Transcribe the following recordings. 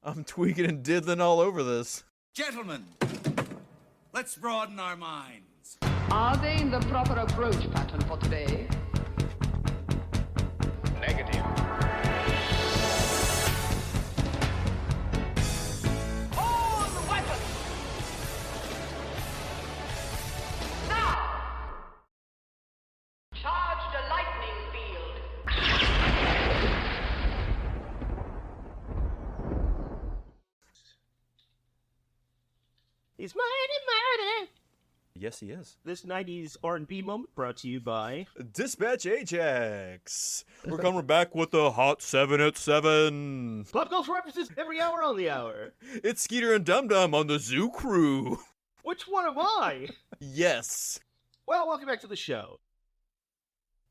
I'm tweaking and diddling all over this. Gentlemen, let's broaden our minds. Are they in the proper approach pattern for today? Negative. All weapons! Now! Charge the lightning field. He's mighty. Yes, he is. This 90s R&B moment brought to you by... Dispatch Ajax. We're coming back with the Hot 7 at 7. Pop culture references every hour on the hour. It's Skeeter and Dum Dum on the Zoo Crew. Which one am I? Yes. Well, welcome back to the show.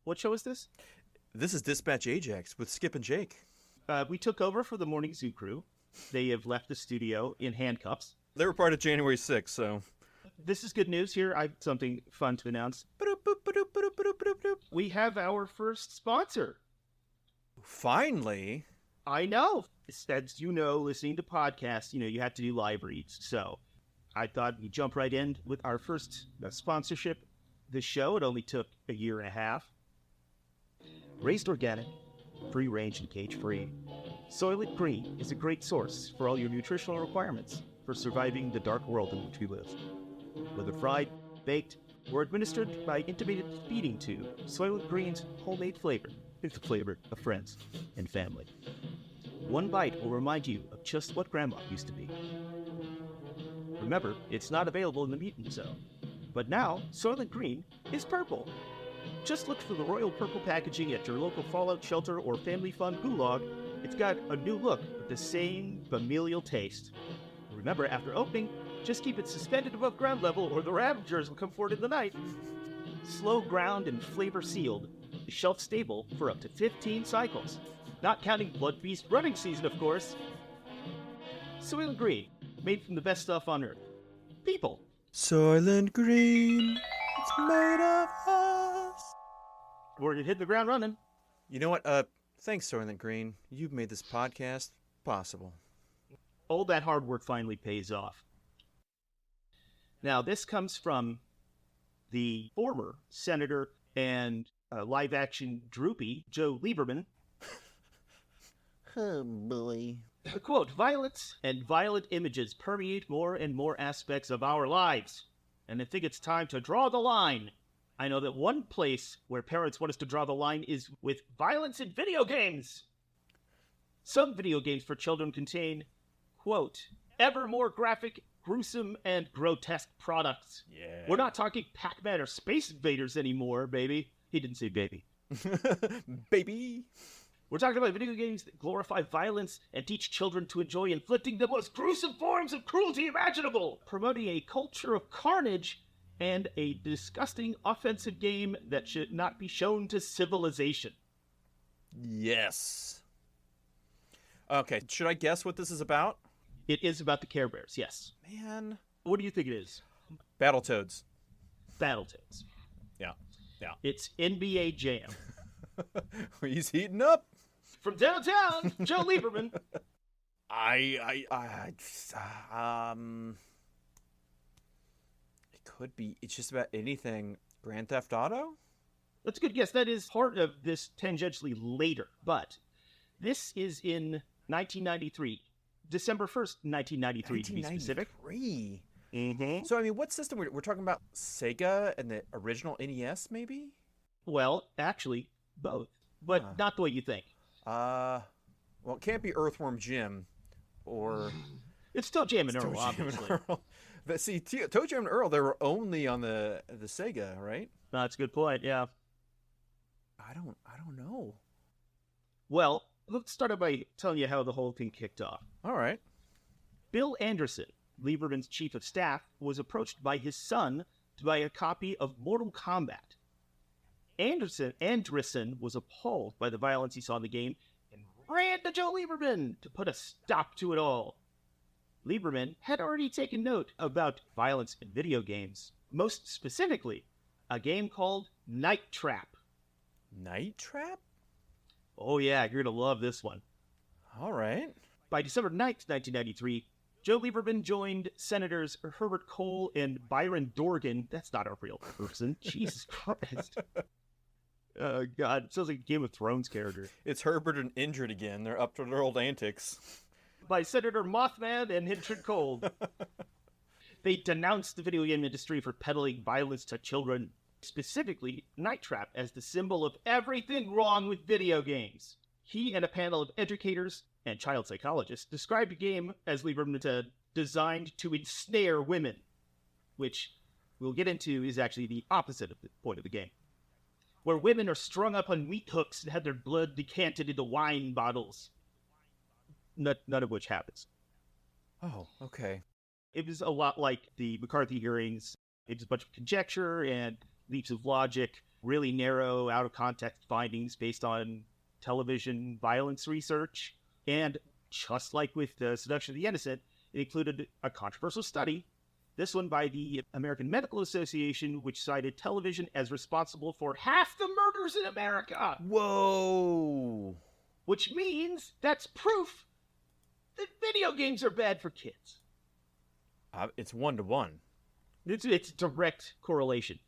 What show is this? This is Dispatch Ajax with Skip and Jake. We took over for the Morning Zoo Crew. They have left the studio in handcuffs. They were part of January 6th, so... This is good news here. I have something fun to announce. We have our first sponsor. Finally. I know. As you know, listening to podcasts, you have to do live reads. So I thought we'd jump right in with our first sponsorship. This show, it only took a year and a half. Raised organic, free range and cage free. Soylent Green is a great source for all your nutritional requirements for surviving the dark world in which we live. Whether fried, baked, or administered by intubated feeding tube, Soylent Green's homemade flavor is the flavor of friends and family. One bite will remind you of just what Grandma used to be. Remember, it's not available in the mutant zone. But now, Soylent Green is purple. Just look for the royal purple packaging at your local Fallout shelter or Family Fun gulag. It's got a new look with the same familial taste. Remember, after opening, just keep it suspended above ground level or the Ravagers will come forward in the night. Slow ground and flavor sealed, shelf stable for up to 15 cycles. Not counting Blood Feast running season, of course. Soylent Green, made from the best stuff on earth. People. Soylent Green, it's made of us. We're gonna hit the ground running. You know what? Thanks, Soylent Green. You've made this podcast possible. All that hard work finally pays off. Now, this comes from the former senator and live-action droopy, Joe Lieberman. Oh, boy. The quote, "Violence and violent images permeate more and more aspects of our lives. And I think it's time to draw the line. I know that one place where parents want us to draw the line is with violence in video games. Some video games for children contain, quote, ever more graphic, gruesome, and grotesque products. Yeah. We're not talking Pac-Man or Space Invaders anymore, baby." He didn't say baby. Baby. We're talking about video games that glorify violence and teach children to enjoy inflicting the most gruesome forms of cruelty imaginable, promoting a culture of carnage and a disgusting offensive game that should not be shown to civilization. Yes. Okay, should I guess what this is about? It is about the Care Bears, yes. Man. What do you think it is? Battletoads. Battletoads. Yeah. It's NBA Jam. He's heating up. From downtown, Joe Lieberman. It could be, it's just about anything. Grand Theft Auto? That's a good guess. That is part of this tangentially later, but this is in 1993. December 1st, 1993 to be specific. 1993? Mm-hmm. So, I mean, what system? We're talking about Sega and the original NES, maybe? Well, actually, both. But not the way you think. Well, it can't be Earthworm Jim, or... It's still Jam and Toe Earl, Jam obviously. and Earl. But see, Toe Jam and Earl, they were only on the Sega, right? That's a good point, yeah. I don't know. Well, let's start out by telling you how the whole thing kicked off. All right. Bill Anderson, Lieberman's chief of staff, was approached by his son to buy a copy of Mortal Kombat. Anderson was appalled by the violence he saw in the game and ran to Joe Lieberman to put a stop to it all. Lieberman had already taken note about violence in video games, most specifically, a game called Night Trap. Night Trap? Oh yeah, you're gonna love this one. All right. By December 9th, 1993, Joe Lieberman joined Senators Herbert Cole and Byron Dorgan. That's not a real person. Jesus Christ. Oh, God. It sounds like a Game of Thrones character. It's Herbert and Injured again. They're up to their old antics. By Senator Mothman and Hinchard Cole. They denounced the video game industry for peddling violence to children, specifically Night Trap as the symbol of everything wrong with video games. He and a panel of educators and child psychologists described the game, as Lieberman said, designed to ensnare women, which we'll get into is actually the opposite of the point of the game, where women are strung up on meat hooks and have their blood decanted into wine bottles, none of which happens. Oh, okay. It was a lot like the McCarthy hearings. It was a bunch of conjecture and leaps of logic, really narrow, out-of-context findings based on television violence research. And just like with the Seduction of the Innocent, it included a controversial study, this one by the American Medical Association, which cited television as responsible for half the murders in America. Whoa! Which means that's proof that video games are bad for kids. It's 1-to-1. It's direct correlation.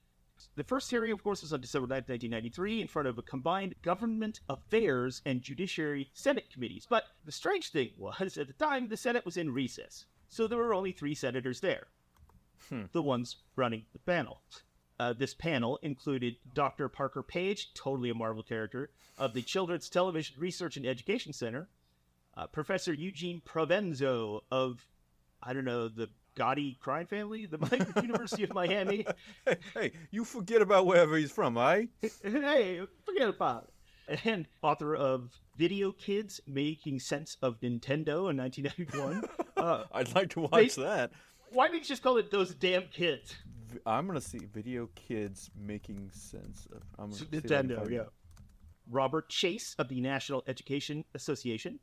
The first hearing, of course, was on December 9th, 1993, in front of a combined Government Affairs and Judiciary Senate committees. But the strange thing was, at the time, the Senate was in recess, so there were only 3 senators there, the ones running the panel. This panel included Dr. Parker Page, totally a Marvel character, of the Children's Television Research and Education Center, Professor Eugene Provenzo of, I don't know, the Gotti crime family, the University of Miami. Hey, you forget about wherever he's from, eh? Hey, forget about it. And author of Video Kids Making Sense of Nintendo in 1991. I'd like to watch that. Why didn't you just call it Those Damn Kids? I'm going to see Video Kids Making Sense of Nintendo, yeah. Robert Chase of the National Education Association.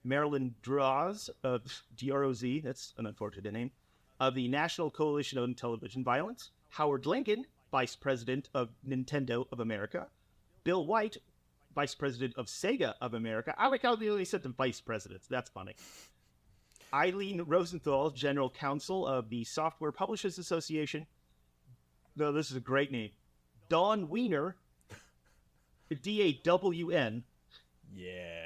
Marilyn Droz of DROZ, that's an unfortunate name, of the National Coalition on Television Violence. Howard Lincoln, Vice President of Nintendo of America. Bill White, Vice President of Sega of America. I like how they only said the Vice Presidents. That's funny. Eileen Rosenthal, General Counsel of the Software Publishers Association. No, this is a great name. Dawn Wiener, D-A-W-N. Yeah.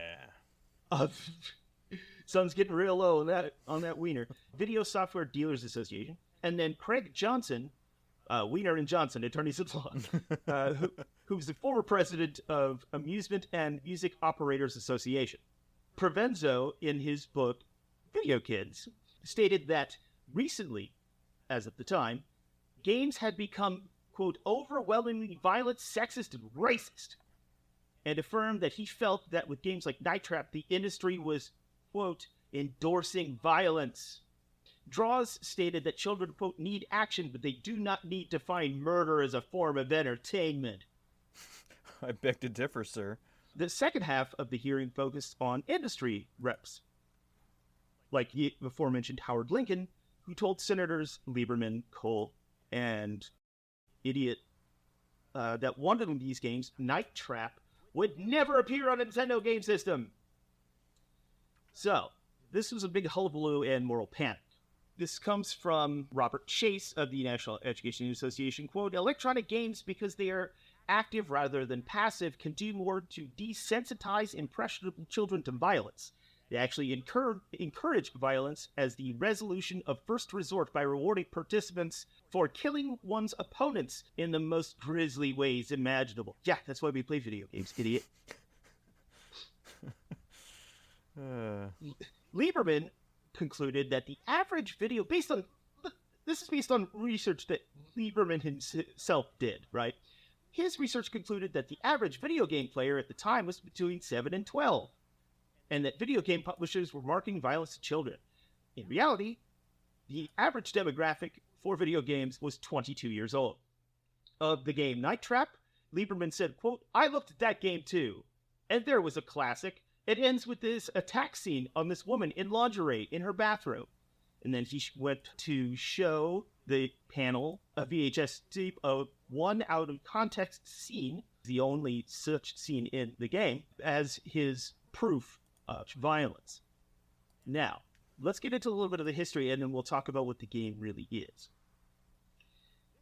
Sun's getting real low on that Wiener. Video Software Dealers Association. And then Craig Johnson, Wiener and Johnson, attorneys at law, who's the former president of Amusement and Music Operators Association. Provenzo, in his book, Video Kids, stated that recently, as of the time, games had become, quote, overwhelmingly violent, sexist, and racist, and affirmed that he felt that with games like Night Trap, the industry was, quote, endorsing violence. Draws stated that children, quote, need action, but they do not need to find murder as a form of entertainment. I beg to differ, sir. The second half of the hearing focused on industry reps, like the aforementioned Howard Lincoln, who told Senators Lieberman, Cole, and Idiot that one of these games, Night Trap, would never appear on a Nintendo game system. So, this was a big hullabaloo and moral panic. This comes from Robert Chase of the National Education Association, quote, electronic games, because they are active rather than passive, can do more to desensitize impressionable children to violence. They actually encourage violence as the resolution of first resort by rewarding participants for killing one's opponents in the most grisly ways imaginable. Yeah, that's why we play video games, idiot. Lieberman concluded that the average video, this is based on research that Lieberman himself did, right? His research concluded that the average video game player at the time was between 7 and 12, and that video game publishers were marketing violence to children. In reality, the average demographic for video games was 22 years old. Of the game Night Trap, Lieberman said, quote, I looked at that game too, and there was a classic. It ends with this attack scene on this woman in lingerie in her bathroom. And then he went to show the panel a VHS tape of one out-of-context scene, the only such scene in the game, as his proof of violence. Now, let's get into a little bit of the history, and then we'll talk about what the game really is.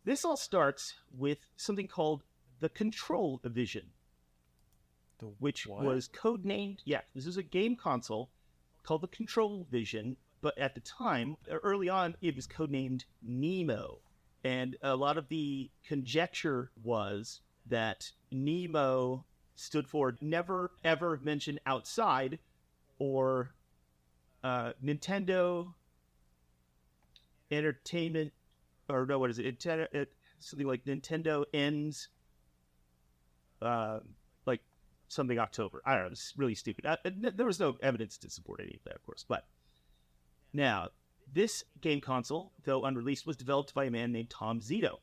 This all starts with something called the Control Division, which was codenamed. Yeah, this is a game console called the Control Vision, but at the time, early on, it was codenamed Nemo. And a lot of the conjecture was that Nemo stood for Never Ever Mention Outside, or Nintendo Entertainment, or no, what is it? Something like Nintendo ends, like something October. I don't know. It's really stupid. There was no evidence to support any of that, of course. But now, this game console, though unreleased, was developed by a man named Tom Zito.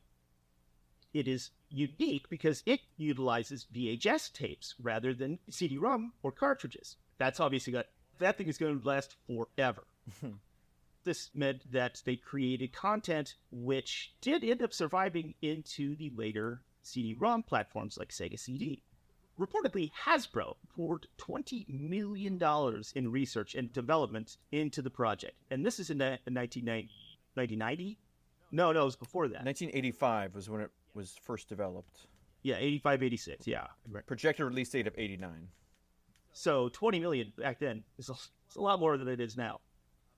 It is unique because it utilizes VHS tapes rather than CD-ROM or cartridges. That's obviously that thing is going to last forever. This meant that they created content which did end up surviving into the later CD-ROM platforms like Sega CD. Reportedly, Hasbro poured $20 million in research and development into the project. And this is in 1990? No, it was before that. 1985 was when it was first developed. Yeah, 85, 86, yeah. Projected release date of 89. So $20 million back then is a lot more than it is now.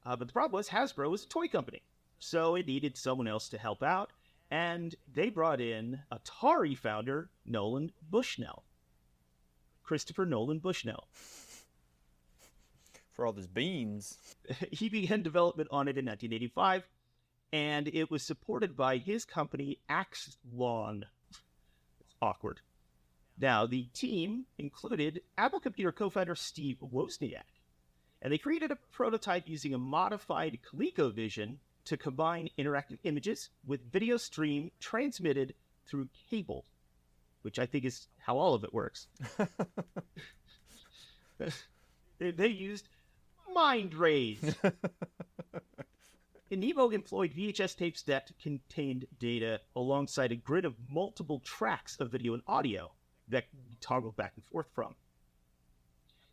But the problem was Hasbro was a toy company, so it needed someone else to help out, and they brought in Atari founder Nolan Bushnell. Christopher Nolan Bushnell. For all those beans. He began development on it in 1985, and it was supported by his company allll. It's awkward. Now, the team included Apple Computer co-founder Steve Wozniak, and they created a prototype using a modified ColecoVision to combine interactive images with video stream transmitted through cable, which I think is how all of it works. They used mind rays. Nemo employed VHS tapes that contained data alongside a grid of multiple tracks of video and audio that you toggle back and forth from.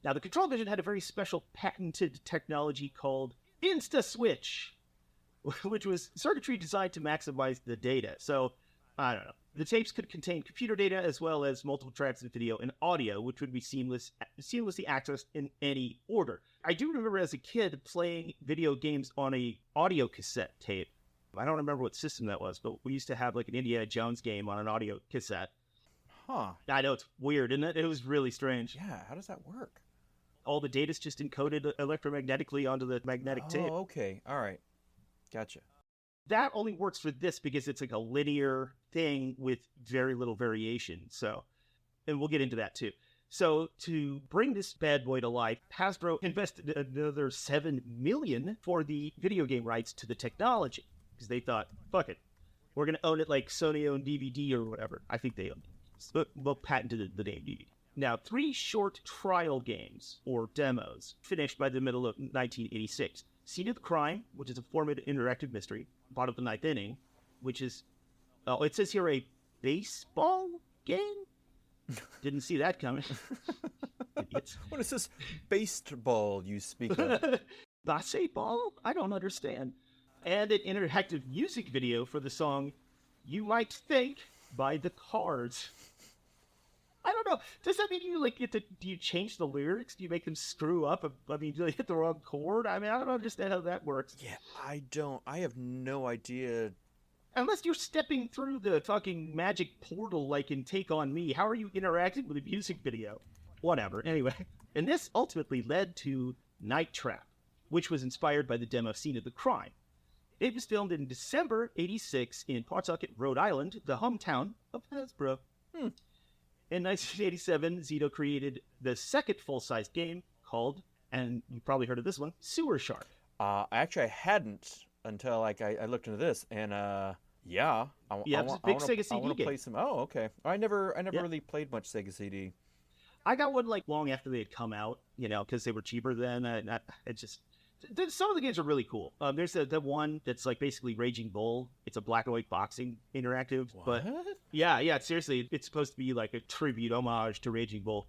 Now, the Control Vision had a very special patented technology called InstaSwitch, which was circuitry designed to maximize the data. So, I don't know. The tapes could contain computer data as well as multiple tracks of video and audio, which would be seamlessly accessed in any order. I do remember as a kid playing video games on a audio cassette tape. I don't remember what system that was, but we used to have like an Indiana Jones game on an audio cassette. Huh. I know, it's weird, isn't it? It was really strange. Yeah, how does that work? All the data's just encoded electromagnetically onto the magnetic tape. Oh, okay. All right. Gotcha. That only works for this because it's like a linear thing with very little variation. So, and we'll get into that too. So to bring this bad boy to life, Hasbro invested another $7 million for the video game rights to the technology because they thought, fuck it, we're going to own it like Sony owned DVD or whatever. I think they owned it. Well, patented the name DVD. Now, 3 short trial games, or demos, finished by the middle of 1986. Scene of the Crime, which is a formative interactive mystery. Bottom of the Ninth Inning, which is, it says here a baseball game? Didn't see that coming. Idiots. What is this baseball you speak of? Baseball? I don't understand. And an interactive music video for the song You Might Think by The Cars. I don't know. Does that mean you do you change the lyrics? Do you make them screw up? I mean, do they hit the wrong chord? I mean, I don't understand how that works. Yeah, I don't. I have no idea. Unless you're stepping through the fucking magic portal like in Take On Me, how are you interacting with a music video? Whatever. Anyway, and this ultimately led to Night Trap, which was inspired by the demo Scene of the Crime. It was filmed in December '86 in Pawtucket, Rhode Island, the hometown of Hasbro. In 1987, Zito created the second full-sized game called, and you probably heard of this one, Sewer Shark. Actually, I hadn't until I looked into this, and yeah, it's a big Sega CD I want to game. play some. Oh, okay. I never really played much Sega CD. I got one long after they had come out, because they were cheaper then. Some of the games are really cool. There's the one that's basically Raging Bull. It's a black and white boxing interactive. What? But yeah, seriously, it's supposed to be like a tribute homage to Raging Bull.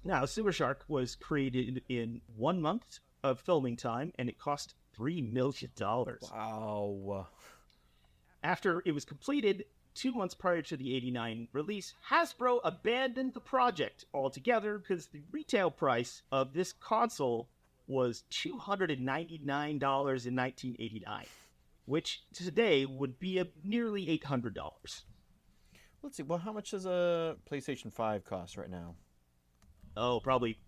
Now, Sewer Shark was created in 1 month of filming time, and it cost $3 million. Wow. After it was completed 2 months prior to the '89 release, Hasbro abandoned the project altogether because the retail price of this console was $299 in 1989, which today would be nearly $800. Let's see. Well, how much does a PlayStation 5 cost right now? Oh, probably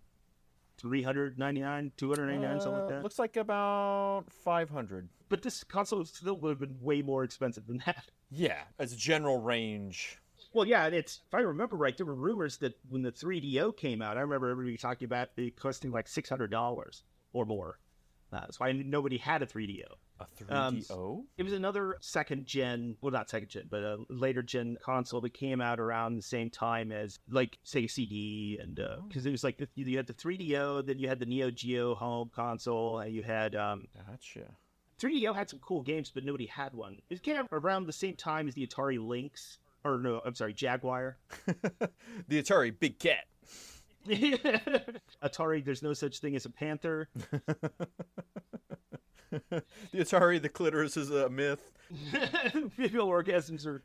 $399, $299, something like that. Looks like about 500. But this console still would have been way more expensive than that. Yeah, as a general range. Well, yeah, if I remember right, there were rumors that when the 3DO came out, I remember everybody talking about it costing like $600 or more. That's why nobody had a 3DO. A 3DO? It was another second gen, well, not second gen, but a later gen console that came out around the same time as, like, Sega CD, and because it was like you had the 3DO, then you had the Neo Geo home console, and you had Gotcha. 3DO had some cool games, but nobody had one. It came out around the same time as the Atari Lynx, or no, I'm sorry, Jaguar. The Atari Big Cat. Atari, there's no such thing as a panther. The Atari, the clitoris is a myth. Female orgasms are,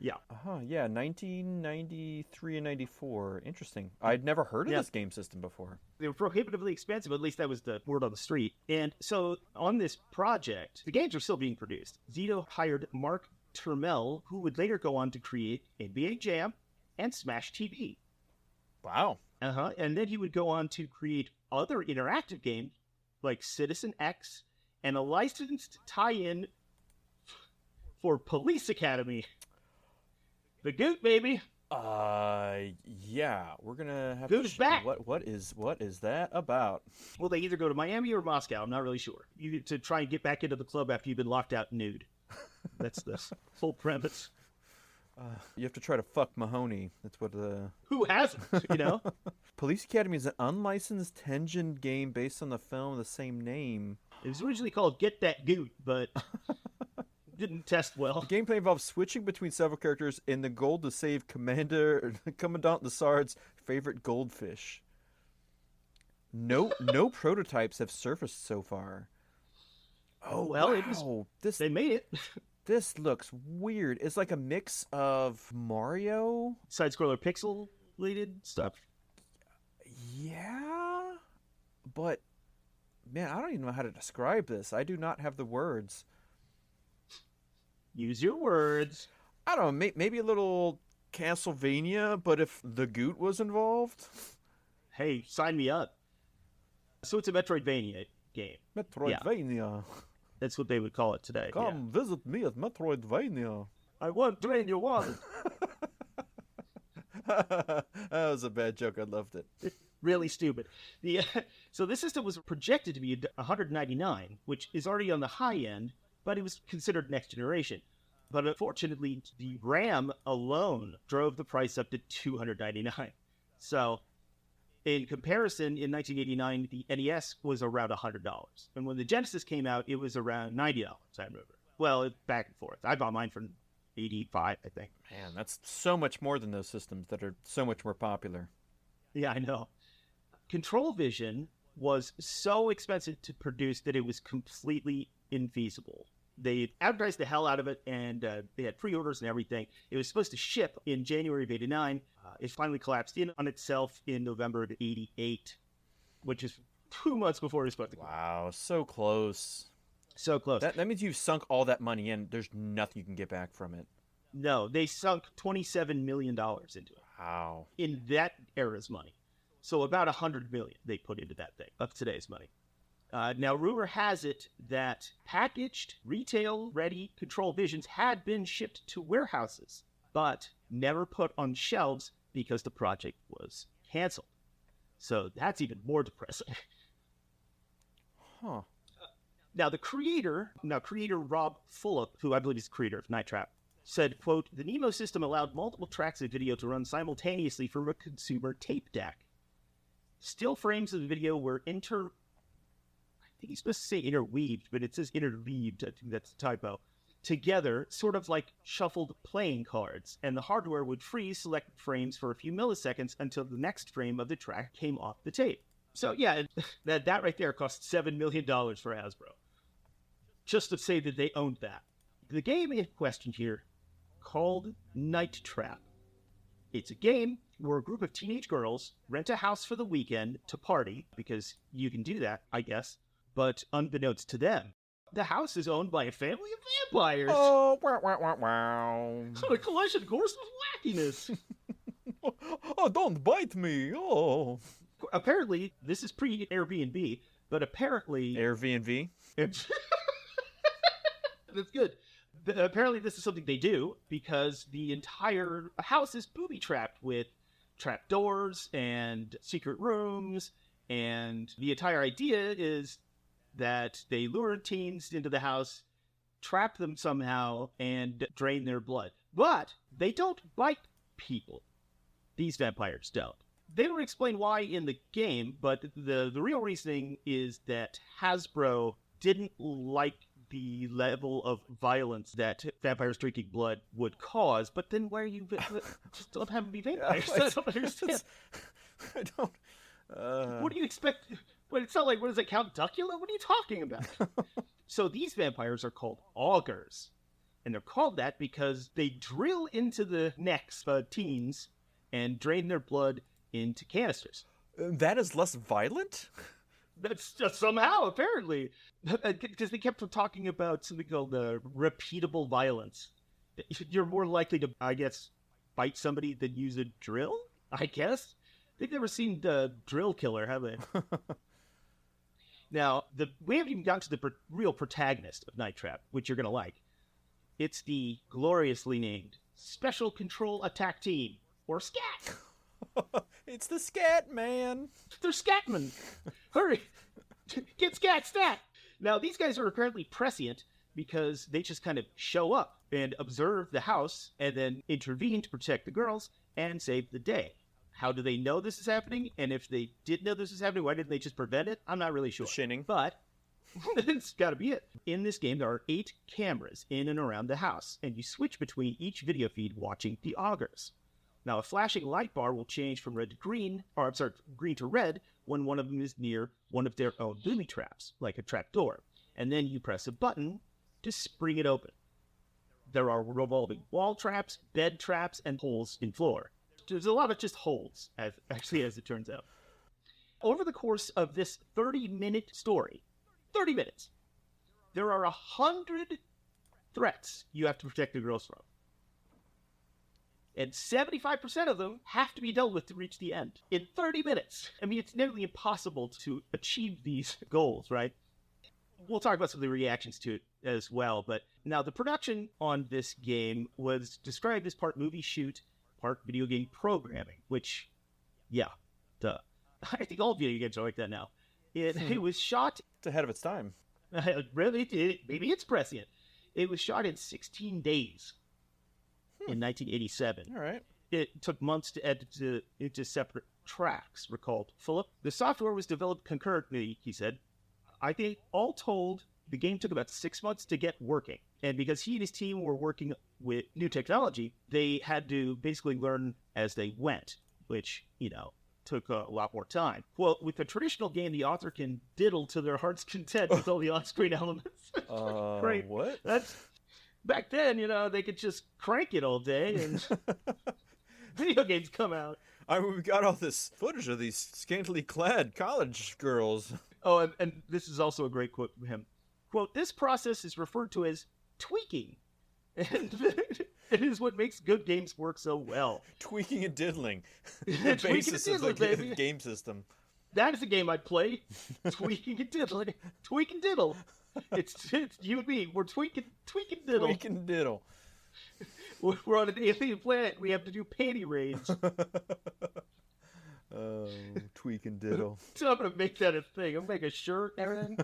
yeah. Yeah, 1993 and 94. Interesting. I'd never heard of this game system before. They were prohibitively expensive, at least that was the word on the street. And so on this project, the games are still being produced. Zito hired Mark Turmel, who would later go on to create NBA Jam and Smash TV. Wow. And then he would go on to create other interactive games like Citizen X and a licensed tie-in for Police Academy. The Goot, baby. Yeah, we're gonna have Goot is back. What is that about? Well, they either go to Miami or Moscow. I'm not really sure. You to try and get back into the club after you've been locked out nude. That's the full premise. You have to try to fuck Mahoney. That's what Who hasn't? You know. Police Academy is an unlicensed Tengen game based on the film of the same name. It was originally called Get That Goot, but didn't test well. The gameplay involves switching between several characters in the goal to save Commandant Lassard's favorite goldfish. No prototypes have surfaced so far. Oh well, wow. They made it. This looks weird. It's like a mix of Mario, side-scroller pixelated stuff. Yeah, but man, I don't even know how to describe this. I do not have the words. Use your words. I don't know, maybe a little Castlevania, but if the Goot was involved? Hey, sign me up. So it's a Metroidvania game. Metroidvania. Yeah. That's what they would call it today. Come visit me at Metroidvania. I want Dwayne, one. That was a bad joke. I loved it. Really stupid. So this system was projected to be $199, which is already on the high end, but it was considered next generation. But unfortunately, the RAM alone drove the price up to $299. So in comparison, in 1989, the NES was around $100. And when the Genesis came out, it was around $90, I remember. Well, back and forth. I bought mine for $85, I think. Man, that's so much more than those systems that are so much more popular. Yeah, I know. Control Vision was so expensive to produce that it was completely infeasible. They advertised the hell out of it, and they had pre-orders and everything. It was supposed to ship in January of '89. It finally collapsed in on itself in November of '88, which is 2 months before it was supposed to come. Wow, so close. So close. That means you've sunk all that money in. There's nothing you can get back from it. No, they sunk $27 million into it. Wow. In that era's money. So about $100 million they put into that thing of today's money. Now, rumor has it that packaged, retail-ready Control Visions had been shipped to warehouses, but never put on shelves because the project was canceled. So that's even more depressing. Huh. Now, creator Rob Fulop, who I believe is the creator of Night Trap, said, quote, "The Nemo system allowed multiple tracks of video to run simultaneously from a consumer tape deck. Still frames of the video were I think he's supposed to say interweaved, but it says interleaved. I think that's a typo. together, sort of like shuffled playing cards, and the hardware would freeze selected frames for a few milliseconds until the next frame of the track came off the tape. So yeah, that right there cost $7 million for Hasbro. Just to say that they owned that. The game in question here, called Night Trap. It's a game where a group of teenage girls rent a house for the weekend to party, because you can do that, I guess. But unbeknownst to them, the house is owned by a family of vampires. Oh, wow, wow, wow, wow. A collision course of wackiness. Oh, don't bite me. Oh. Apparently, this is pre-Airbnb, but apparently... Airbnb? That's good. But apparently this is something they do because the entire house is booby-trapped with trap doors and secret rooms, and the entire idea is that they lure teens into the house, trap them somehow, and drain their blood. But they don't bite people. These vampires don't. They don't explain why in the game, but the real reasoning is that Hasbro didn't like the level of violence that vampires drinking blood would cause. But then why are you just don't have them be vampires? I don't understand. I don't... What do you expect? Well, it's not like, what does it, Count Duckula? What are you talking about? So these vampires are called augurs. And they're called that because they drill into the necks of teens and drain their blood into canisters. That is less violent? That's just somehow, apparently. Because they kept talking about something called repeatable violence. You're more likely to, I guess, bite somebody than use a drill, I guess. They've never seen the drill killer, have they? Now, we haven't even gotten to the real protagonist of Night Trap, which you're going to like. It's the gloriously named Special Control Attack Team, or SCAT. It's the Scat Man. They're Scatmen. Hurry. Get stat. Now, these guys are apparently prescient because they just kind of show up and observe the house and then intervene to protect the girls and save the day. How do they know this is happening? And if they did know this is happening, why didn't they just prevent it? I'm not really sure. Shinning. But it's got to be it. In this game, there are 8 cameras in and around the house, and you switch between each video feed watching the augurs. Now, a flashing light bar will change from red to green, green to red when one of them is near one of their own booby traps, like a trap door. And then you press a button to spring it open. There are revolving wall traps, bed traps, and holes in floor. There's a lot of just holes, as it turns out. Over the course of this 30-minute story, 30 minutes, there are 100 threats you have to protect the girls from. And 75% of them have to be dealt with to reach the end in 30 minutes. I mean, it's nearly impossible to achieve these goals, right? We'll talk about some of the reactions to it as well. But now the production on this game was described as part movie shoot, part video game programming, which, yeah, duh. I think all video games are like that now. It was shot... It's ahead of its time. Really? Maybe it's prescient. It was shot in 16 days. In 1987. All right. It took months to edit into separate tracks, recalled Philip. The software was developed concurrently, he said. I think all told, the game took about 6 months to get working. And because he and his team were working with new technology, they had to basically learn as they went, which, took a lot more time. Well, with a traditional game, the author can diddle to their heart's content with all the on-screen elements. Great. What? That's... Back then, they could just crank it all day and video games come out. I mean, we got all this footage of these scantily clad college girls. Oh, and this is also a great quote from him. Quote, "This process is referred to as tweaking. And it is what makes good games work so well." Tweaking and diddling. The Tweaking basis and of diddling, the game system. That is a game I'd play. Tweaking and diddling. Tweak and diddle. It's you and me. We're tweak and diddle. Tweak and diddle. We're on an alien planet. We have to do panty raids. Oh, tweak and diddle. So I'm gonna make that a thing. I'm gonna make a shirt and everything.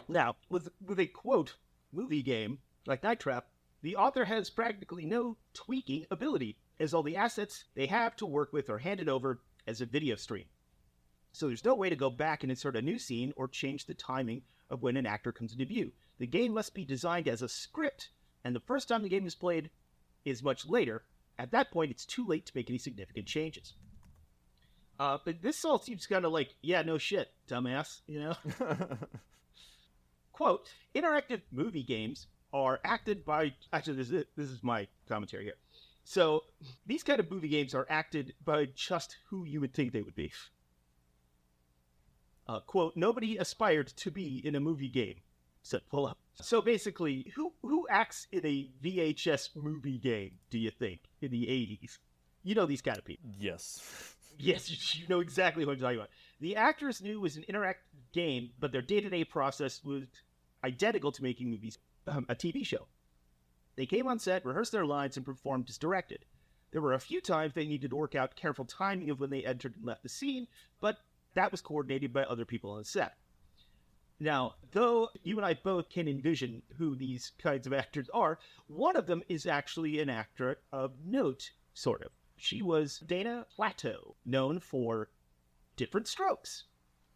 Now, with a quote movie game like Night Trap, the author has practically no tweaking ability, as all the assets they have to work with are handed over as a video stream. So there's no way to go back and insert a new scene or change the timing of when an actor comes into view. The game must be designed as a script, and the first time the game is played is much later. At that point, it's too late to make any significant changes. But this all seems kind of like, yeah, no shit, dumbass, you know? Quote, interactive movie games are acted by... Actually, this is my commentary here. So, these kind of movie games are acted by just who you would think they would be. Quote, nobody aspired to be in a movie game, said Pull Up. So basically, who acts in a VHS movie game, do you think, in the 80s? You know these kind of people. Yes. Yes, you know exactly what I'm talking about. The actors knew it was an interactive game, but their day-to-day process was identical to making movies, a TV show. They came on set, rehearsed their lines, and performed as directed. There were a few times they needed to work out careful timing of when they entered and left the scene, but that was coordinated by other people on the set. Now, though you and I both can envision who these kinds of actors are, one of them is actually an actor of note, sort of. She was Dana Plato, known for Different Strokes,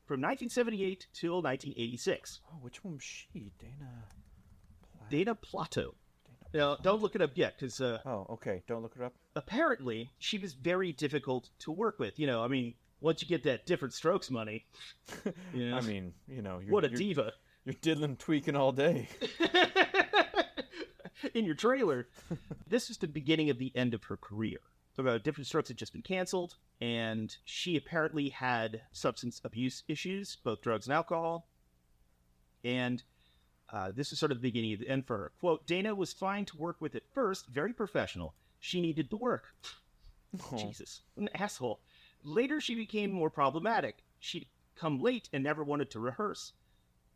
from 1978 till 1986. Oh, which one was she? Dana Plato. Now, don't look it up yet, because... oh, okay. Don't look it up. Apparently, she was very difficult to work with. You know, I mean, once you get that Different Strokes money... You know, I mean, you know... What a diva. You're diddling tweaking all day. In your trailer. This was the beginning of the end of her career. So Different Strokes had just been canceled, and she apparently had substance abuse issues, both drugs and alcohol. And this is sort of the beginning of the end for her. Quote, Dana was fine to work with at first, very professional. She needed the work. Oh. Jesus, an asshole. Later, she became more problematic. She'd come late and never wanted to rehearse.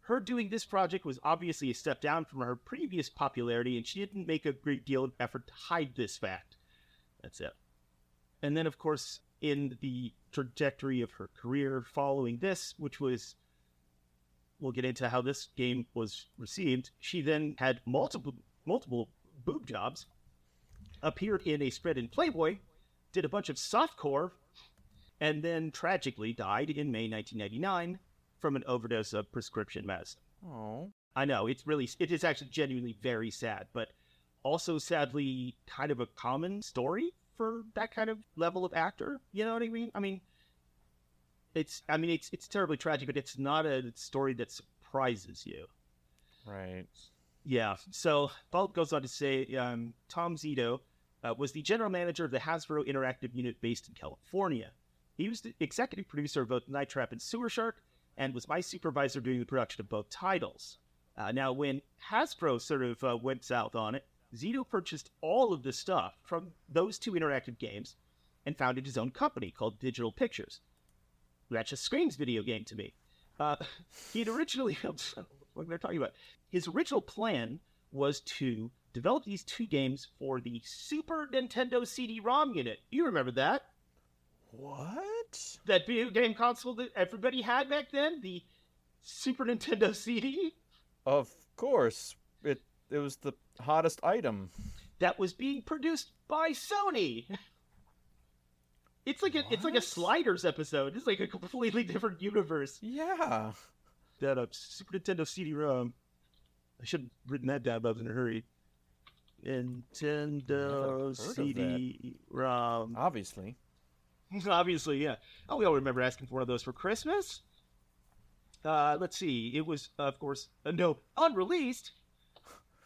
Her doing this project was obviously a step down from her previous popularity, and she didn't make a great deal of effort to hide this fact. That's it. And then, of course, in the trajectory of her career following this, which was, we'll get into how this game was received, she then had multiple boob jobs, appeared in a spread in Playboy, did a bunch of softcore, and then tragically died in May 1999 from an overdose of prescription medicine. Oh. I know, it is actually genuinely very sad, but also sadly kind of a common story for that kind of level of actor. You know what I mean? I mean, it's terribly tragic, but it's not a story that surprises you. Right. Yeah. So Bolt goes on to say, Tom Zito was the general manager of the Hasbro Interactive unit based in California. He was the executive producer of both Night Trap and Sewer Shark, and was my supervisor during the production of both titles. Now, when Hasbro sort of went south on it, Zito purchased all of the stuff from those two interactive games and founded his own company called Digital Pictures. That just screams video game to me. He'd originally... what they're talking about. His original plan was to develop these two games for the Super Nintendo CD-ROM unit. You remember that? What? That video game console that everybody had back then? The Super Nintendo CD? Of course. It was the hottest item. That was being produced by Sony. It's like a Sliders episode. It's like a completely different universe. Yeah. That Super Nintendo CD-ROM. I should have written that down, but I was in a hurry. Nintendo CD-ROM. Obviously. Obviously, yeah. Oh, we all remember asking for one of those for Christmas. Let's see. It was, of course, unreleased.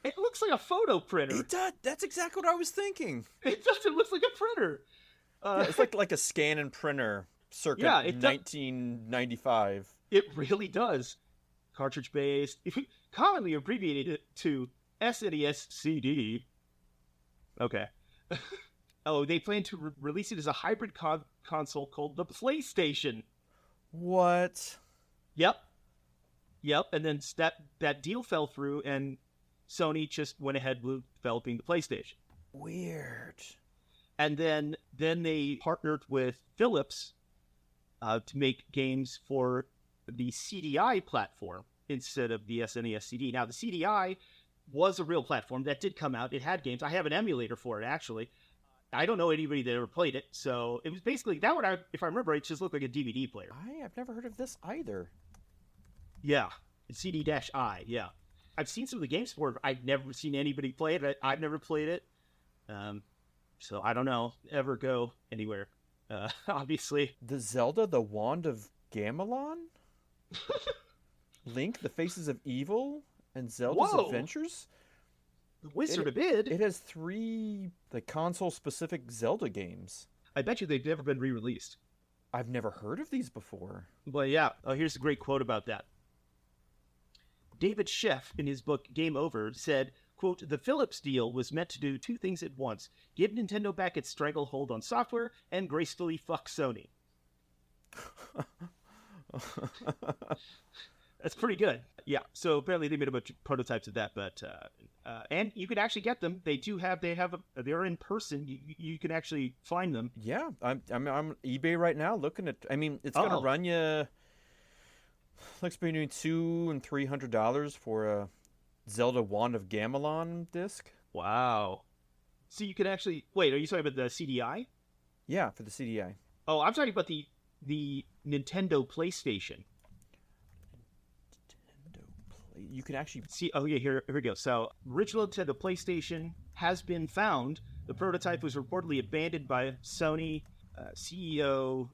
It looks like a photo printer. It does. That's exactly what I was thinking. It does. It looks like a printer. Yeah, it's like a scan and printer circa 1995. It really does. Cartridge-based. Commonly abbreviated to SNES CD. Okay. Oh, they plan to release it as a hybrid console called the PlayStation. What? Yep. And then that deal fell through, and Sony just went ahead with developing the PlayStation. Weird. And then they partnered with Philips to make games for the CDI platform instead of the SNES CD. Now, the CDI was a real platform that did come out. It had games. I have an emulator for it, actually. I don't know anybody that ever played it, so it was basically that one. If I remember, it just looked like a DVD player. I have never heard of this either. Yeah, CD-I. Yeah, I've seen some of the games for it. I've never seen anybody play it. I've never played it, so I don't know. Ever go anywhere? Obviously, The Zelda, the Wand of Gamelon? Link, the Faces of Evil, and Zelda's Whoa! Adventures? The Wizard of Id. It has 3 console-specific Zelda games. I bet you they've never been re-released. I've never heard of these before. But yeah, here's a great quote about that. David Sheff, in his book Game Over, said, quote, "The Philips deal was meant to do 2 things at once. Give Nintendo back its stranglehold on software and gracefully fuck Sony." That's pretty good. Yeah, so apparently they made a bunch of prototypes of that, but and you can actually get them. They're in person. You can actually find them. Yeah, I'm on eBay right now looking at. I mean, it's gonna run you looks between $200 and $300 for a Zelda Wand of Gamelon disc. Wow. So you can actually wait. Are you talking about the CDI? Yeah, for the CDI. Oh, I'm talking about the Nintendo PlayStation. You can actually See, oh yeah, here we go. So, original Nintendo PlayStation has been found. The prototype was reportedly abandoned by Sony CEO.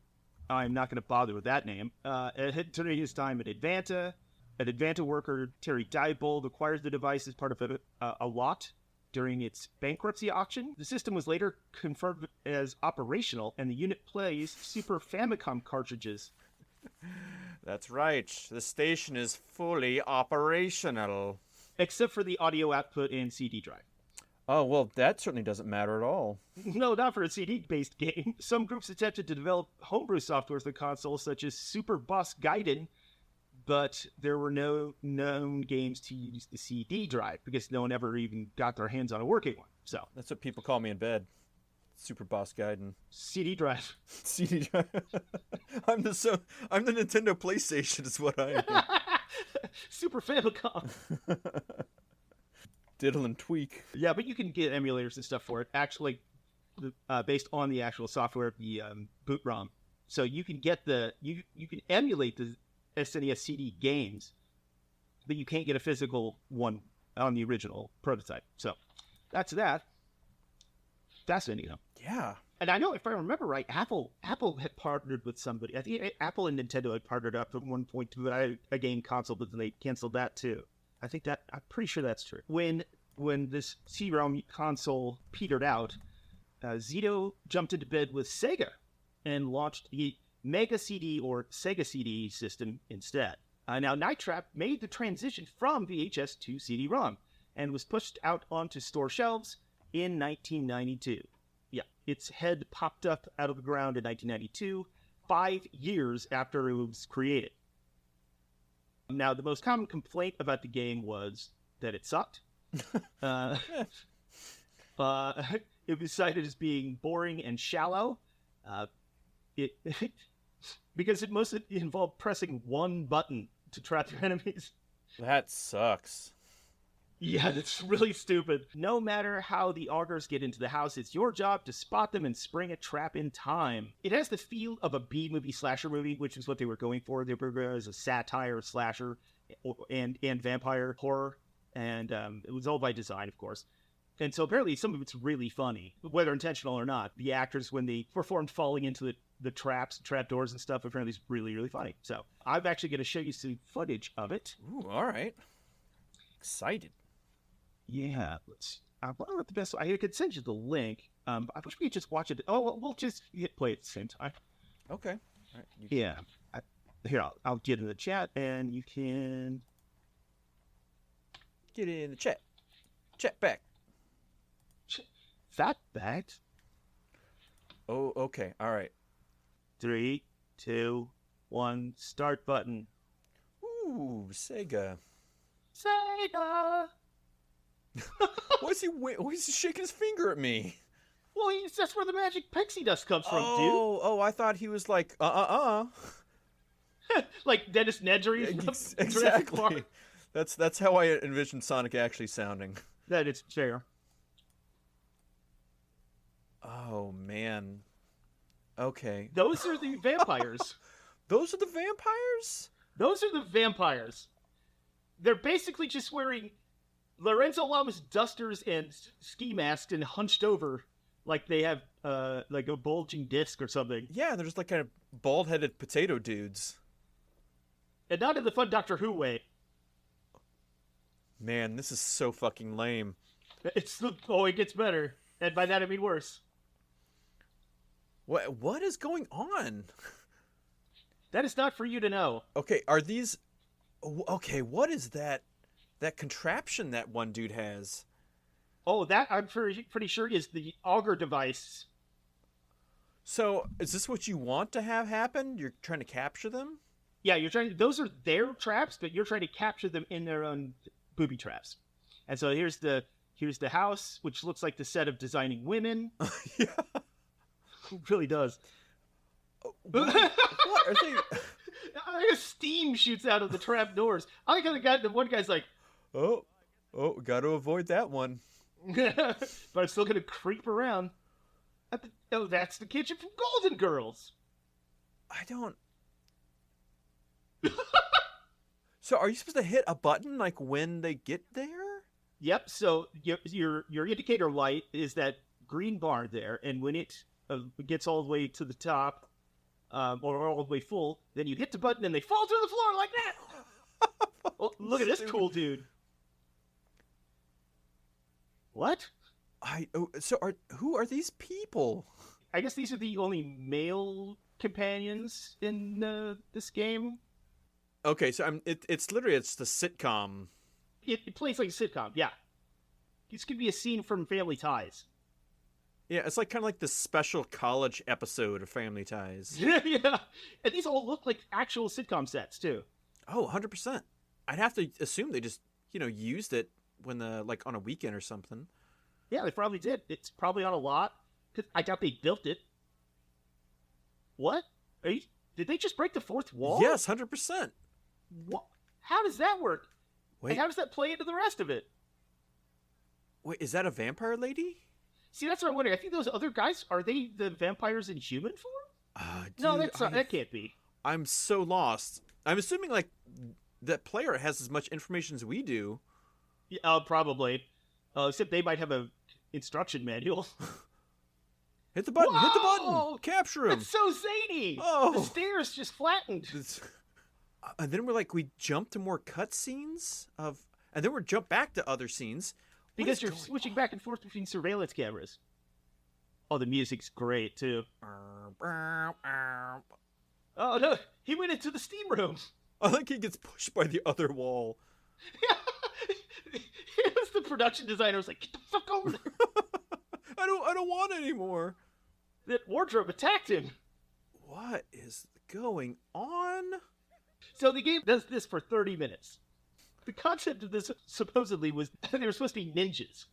I'm not going to bother with that name. During his time at Advanta, an Advanta worker, Terry Diebold, acquired the device as part of a lot during its bankruptcy auction. The system was later confirmed as operational, and the unit plays Super Famicom cartridges. That's right. The station is fully operational. Except for the audio output and CD drive. Oh, well, that certainly doesn't matter at all. No, not for a CD-based game. Some groups attempted to develop homebrew software for the console, such as Super Boss Gaiden, but there were no known games to use the CD drive because no one ever even got their hands on a working one. So That's what people call me in bed. Super Boss Gaiden. CD drive. CD drive. I'm the Nintendo PlayStation is what I am. Super Famicom. Diddle and tweak. Yeah, but you can get emulators and stuff for it, actually, based on the actual software, the boot ROM. So you can get you can emulate the SNES CD games, but you can't get a physical one on the original prototype. So that's that. Fascinating, though. Yeah. And I know, if I remember right, Apple had partnered with somebody. I think Apple and Nintendo had partnered up at one point to a game console, but then they canceled that too. I'm pretty sure that's true. When this CD-ROM console petered out, Zito jumped into bed with Sega and launched the Mega CD or Sega CD system instead. Now, Night Trap made the transition from VHS to CD-ROM and was pushed out onto store shelves in 1992. Yeah, its head popped up out of the ground in 1992, 5 years after it was created. Now, the most common complaint about the game was that it sucked. It was cited as being boring and shallow. Because it mostly involved pressing one button to trap your enemies. That sucks. Yeah, that's really stupid. No matter how the augurs get into the house, it's your job to spot them and spring a trap in time. It has the feel of a B-movie slasher movie, which is what they were going for. They were going as a satire slasher and vampire horror, and it was all by design, of course. And so apparently some of it's really funny, whether intentional or not. The actors, when they performed falling into the traps, trap doors and stuff, apparently it's really, really funny. So I'm actually going to show you some footage of it. Ooh, all right. Excited. Yeah, I wonder what the best. I could send you the link. I wish we could just watch it. Oh, we'll just hit play at the same time. Okay. All right. Yeah. Here, I'll get in the chat, and you can Get in the chat. Chat back. Fat backed. Oh, okay. All right. 3, 2, 1, start button. Ooh, Sega. Sega. Why is he shaking his finger at me? Well, that's where the magic pixie dust comes from, Oh, I thought he was like, dude. Like Dennis Nedry. Exactly. That's how I envisioned Sonic actually sounding. That is fair. Oh, man. Okay. Those are the vampires. Those are the vampires? Those are the vampires. They're basically just wearing Lorenzo Lamas dusters and ski masks and hunched over like they have like a bulging disc or something. Yeah, they're just like kind of bald-headed potato dudes. And not in the fun Doctor Who way. Man, this is so fucking lame. It gets better. And by that I mean worse. What is going on? That is not for you to know. Okay, are these... Okay, what is that contraption that one dude has? Oh, that I'm pretty sure is the auger device. So, is this what you want to have happen? You're trying to capture them? Yeah, those are their traps, but you're trying to capture them in their own booby traps. And so here's the house, which looks like the set of Designing Women. Yeah. It really does. What are they... Steam shoots out of the trap doors. I like how the one guy's like, Oh, got to avoid that one. but I'm still gonna creep around. That's the kitchen from Golden Girls. I don't... So are you supposed to hit a button like when they get there? Yep. So your indicator light is that green bar there, and when it gets all the way to the top, or all the way full, then you hit the button and they fall to the floor like that. Oh, look at this cool dude. What? Who are these people? I guess these are the only male companions in this game. Okay, so it's the sitcom. It plays like a sitcom, yeah. This could be a scene from Family Ties. Yeah, it's like kind of like the special college episode of Family Ties. Yeah, and these all look like actual sitcom sets too. Oh, 100%. I'd have to assume they just, used it when like on a weekend or something. Yeah, they probably did. It's probably on a lot. 'Cause I doubt they built it. What? Did they just break the fourth wall? Yes, 100%. What? How does that work? Wait, And how does that play into the rest of it? wait, is that a vampire lady? See, that's what I'm wondering. I think those other guys, are they the vampires in human form? No, Dude, that can't be. I'm so lost. I'm assuming like that player has as much information as we do. Yeah, probably. Except they might have a instruction manual. Hit the button! Hit the button! Whoa! Capture him! That's so zany! Oh. The stairs just flattened. And then we jump to more cutscenes and then we're jump back to other scenes. What Because is you're going switching back and forth between surveillance cameras. Oh, the music's great, too. on? Oh, no, he went into the steam room. I think he gets pushed by the other wall. It was the production designer was like, get the fuck over there. I don't want it anymore. That wardrobe attacked him. What is going on? So the game does this for 30 minutes. The concept of this supposedly was they were supposed to be ninjas.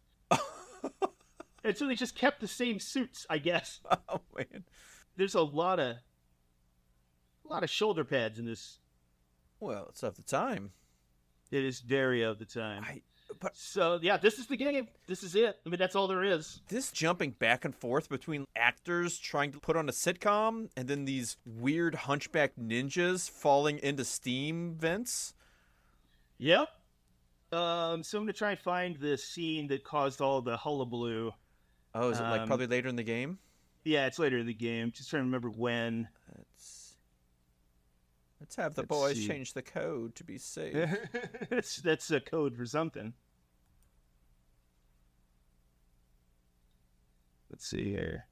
And so they just kept the same suits, I guess. Oh man. There's a lot of shoulder pads in this. Well, it's of the time. It is very of the time. But So yeah, this is the game. This is it. I mean, that's all there is. this jumping back and forth between actors trying to put on a sitcom and then these weird hunchback ninjas falling into steam vents. Yep. So I'm gonna try and find the scene that caused all the hullabaloo. Oh, is it like probably later in the game? Yeah, it's later in the game. Just trying to remember when. Let's have the Let's boys see. change the code to be safe. That's a code for something. Let's see here.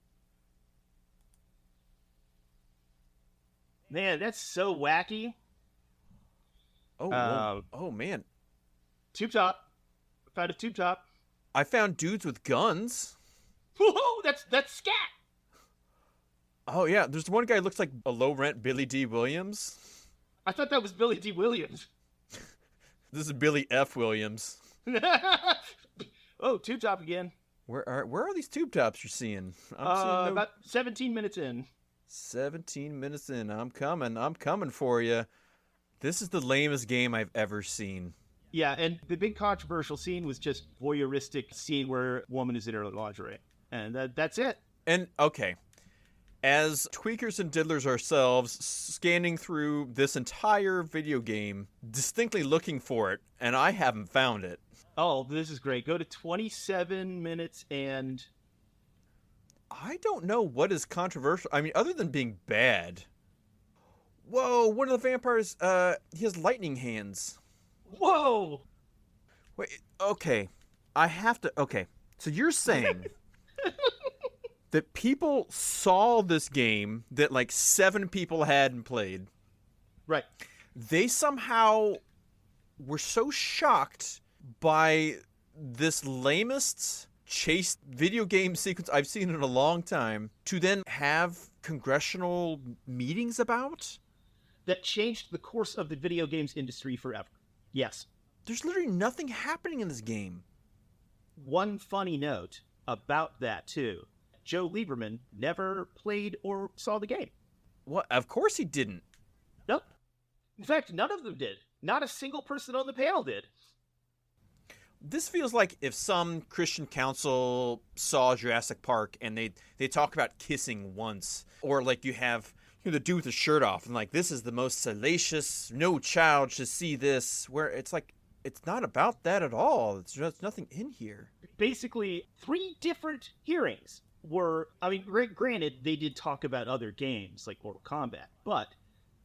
Man, that's so wacky. Oh, oh man. Tube top. Found a tube top. I found dudes with guns. Whoa, that's scat. Oh yeah, there's one guy who looks like a low rent Billy D. Williams. I thought that was Billy D. Williams. This is Billy F. Williams. Oh, tube top again. Where are these tube tops you're seeing? I'm seeing About 17 minutes in. 17 minutes in. I'm coming for you. This is the lamest game I've ever seen. Yeah, and the big controversial scene was just voyeuristic scene where a woman is in her lingerie. And that's it. And, okay, as tweakers and diddlers ourselves, scanning through this entire video game, distinctly looking for it, and I haven't found it. Oh, this is great. Go to 27 minutes and... I don't know what is controversial. I mean, other than being bad. Whoa, one of the vampires, he has lightning hands. Whoa! Wait, okay. I have to... Okay, so you're saying... that people saw this game that like 7 people hadn't played. Right. They somehow were so shocked by this lamest chase video game sequence I've seen in a long time to then have congressional meetings about? That changed the course of the video games industry forever. Yes. There's literally nothing happening in this game. One funny note about that, too. Joe Lieberman never played or saw the game. What? Of course he didn't. Nope. In fact, none of them did. Not a single person on the panel did. This feels like if some Christian council saw Jurassic Park and they talk about kissing once, or like you have the dude with his shirt off and like, this is the most salacious, no child should see this, where it's like, it's not about that at all. It's just nothing in here. Basically, 3 different hearings were, I mean, granted, they did talk about other games like Mortal Kombat, but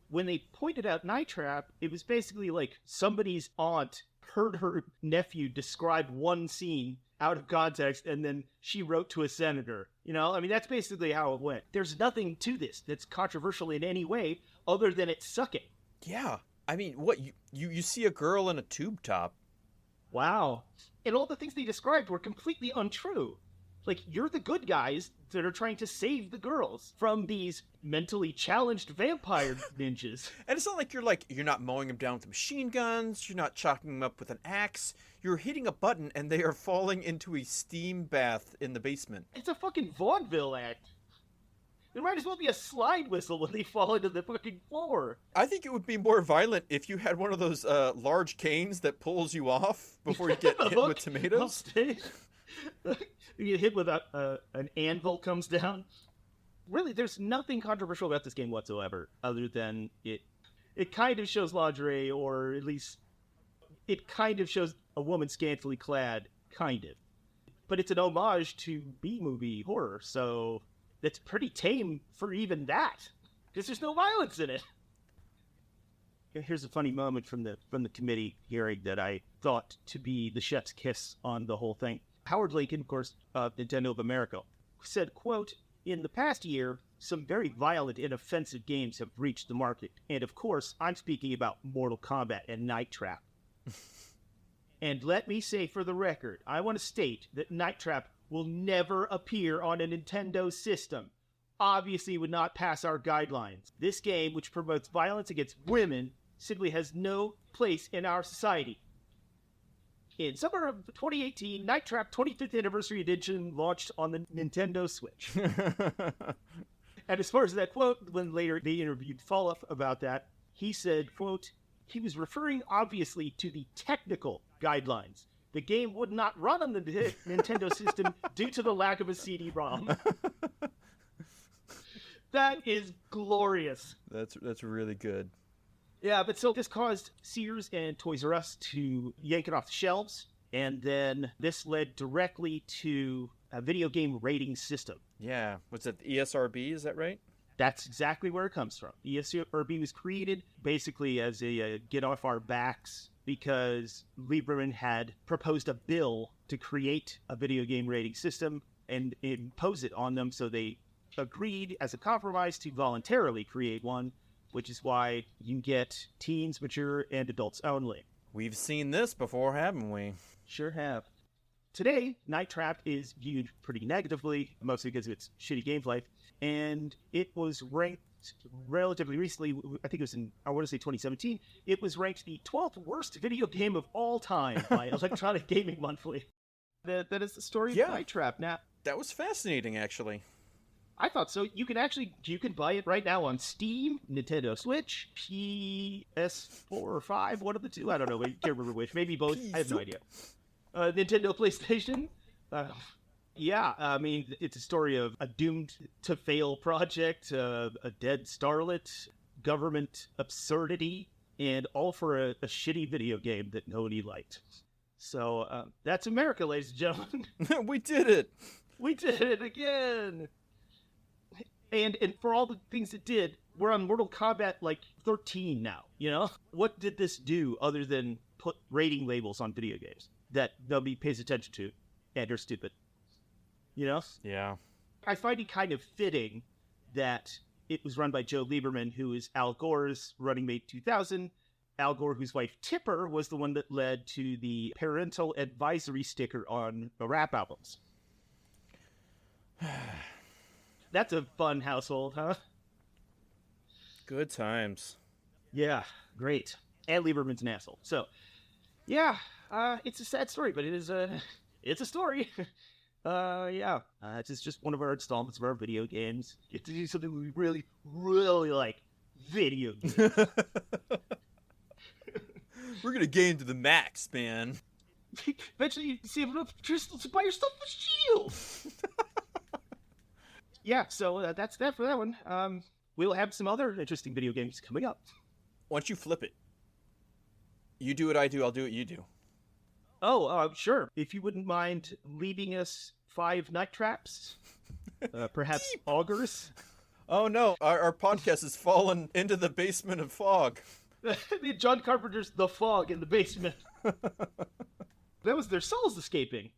when they pointed out Night Trap, it was basically like somebody's aunt heard her nephew describe one scene out of context, and then she wrote to a senator. You know, I mean, that's basically how it went. There's nothing to this that's controversial in any way other than it's sucking. Yeah. I mean, what, you see a girl in a tube top. Wow. And all the things they described were completely untrue. Like, you're the good guys that are trying to save the girls from these mentally challenged vampire ninjas. And it's not like you're not mowing them down with machine guns, you're not chalking them up with an axe, you're hitting a button and they are falling into a steam bath in the basement. It's a fucking vaudeville act. There might as well be a slide whistle when they fall into the fucking floor. I think it would be more violent if you had one of those large canes that pulls you off before you get hit with tomatoes. You get hit with an anvil comes down. Really, there's nothing controversial about this game whatsoever, other than it kind of shows lingerie, or at least it kind of shows a woman scantily clad, kind of. But it's an homage to B-movie horror, so that's pretty tame for even that, because there's no violence in it. Here's a funny moment from the committee hearing that I thought to be the chef's kiss on the whole thing. Howard Lincoln, of course, Nintendo of America, said, quote, "In the past year, some very violent and offensive games have reached the market. And of course, I'm speaking about Mortal Kombat and Night Trap. And let me say for the record, I want to state that Night Trap will never appear on a Nintendo system. Obviously would not pass our guidelines. This game, which promotes violence against women, simply has no place in our society. In summer of 2018, Night Trap 25th Anniversary Edition launched on the Nintendo Switch." And as far as that quote, when later they interviewed Falloff about that, he said, quote, "He was referring obviously to the technical guidelines. The game would not run on the Nintendo system due to the lack of a CD-ROM." That is glorious. That's really good. Yeah, but so this caused Sears and Toys R Us to yank it off the shelves, and then this led directly to a video game rating system. Yeah, what's it, ESRB, is that right? That's exactly where it comes from. ESRB was created basically as a get off our backs, because Lieberman had proposed a bill to create a video game rating system and impose it on them, so they agreed as a compromise to voluntarily create one, which is why you get teens, mature, and adults only. We've seen this before, haven't we? Sure have. Today, Night Trap is viewed pretty negatively, mostly because of its shitty gameplay, and it was ranked relatively recently, I think it was in, I want to say 2017, it was ranked the 12th worst video game of all time by Electronic Gaming Monthly. That is the story of Night Trap. Now, that was fascinating, actually. I thought so. You can buy it right now on Steam, Nintendo Switch, PS4 or 5, one of the two. I don't know. I can't remember which. Maybe both. I have no idea. Nintendo PlayStation. Yeah, I mean, it's a story of a doomed-to-fail project, a dead starlet, government absurdity, and all for a shitty video game that nobody liked. So that's America, ladies and gentlemen. We did it! We did it again! And for all the things it did, we're on Mortal Kombat, 13 now, you know? What did this do other than put rating labels on video games that nobody pays attention to and are stupid? You know? Yeah. I find it kind of fitting that it was run by Joe Lieberman, who is Al Gore's running mate 2000. Al Gore, whose wife Tipper, was the one that led to the parental advisory sticker on the rap albums. That's a fun household, huh? Good times. Yeah, great. And Lieberman's an asshole. So, yeah, it's a sad story, but it's a story. It's just one of our installments of our video games. Get to do something we really, really like. Video games. We're gonna game to the max, man. Eventually, you save enough crystals to buy yourself a shield. Yeah, so that's that for that one. We'll have some other interesting video games coming up. Once you flip it, you do what I do, I'll do what you do. Oh, sure. If you wouldn't mind leaving us 5 night traps, perhaps augurs. Oh no, our podcast has fallen into the basement of fog. John Carpenter's The Fog in the basement. That was their souls escaping.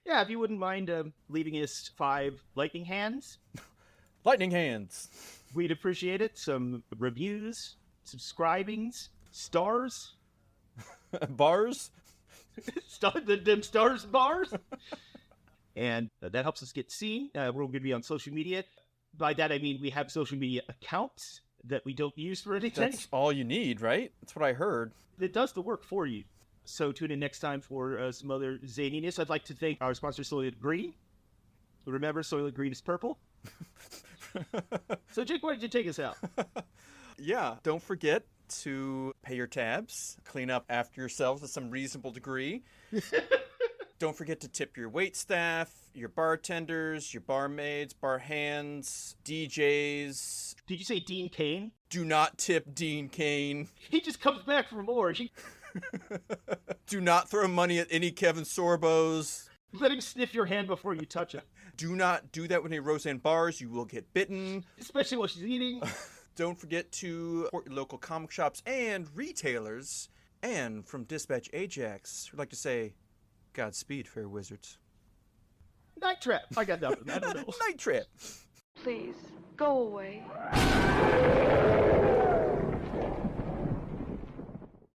Yeah, if you wouldn't mind leaving us 5 lightning hands. Lightning hands. We'd appreciate it. Some reviews, subscribings, stars. Bars. Them stars bars. And that helps us get seen. We're going to be on social media. By that, I mean we have social media accounts that we don't use for anything. That's all you need, right? That's what I heard. It does the work for you. So tune in next time for some other zaniness. I'd like to thank our sponsor, Soylent Green. Remember, Soylent Green is purple. So, Jake, why don't you take us out? Yeah, don't forget to pay your tabs, clean up after yourselves to some reasonable degree. Don't forget to tip your wait staff, your bartenders, your barmaids, bar hands, DJs. Did you say Dean Cain? Do not tip Dean Cain. He just comes back for more. Do not throw money at any Kevin Sorbos. Let him sniff your hand before you touch it. Do not do that with any Roseanne bars. You will get bitten. Especially while she's eating. Don't forget to support your local comic shops and retailers. And from Dispatch Ajax, we'd like to say, Godspeed, fair wizards. Night Trap. I got nothing. I don't know. Night Trap. Please, go away.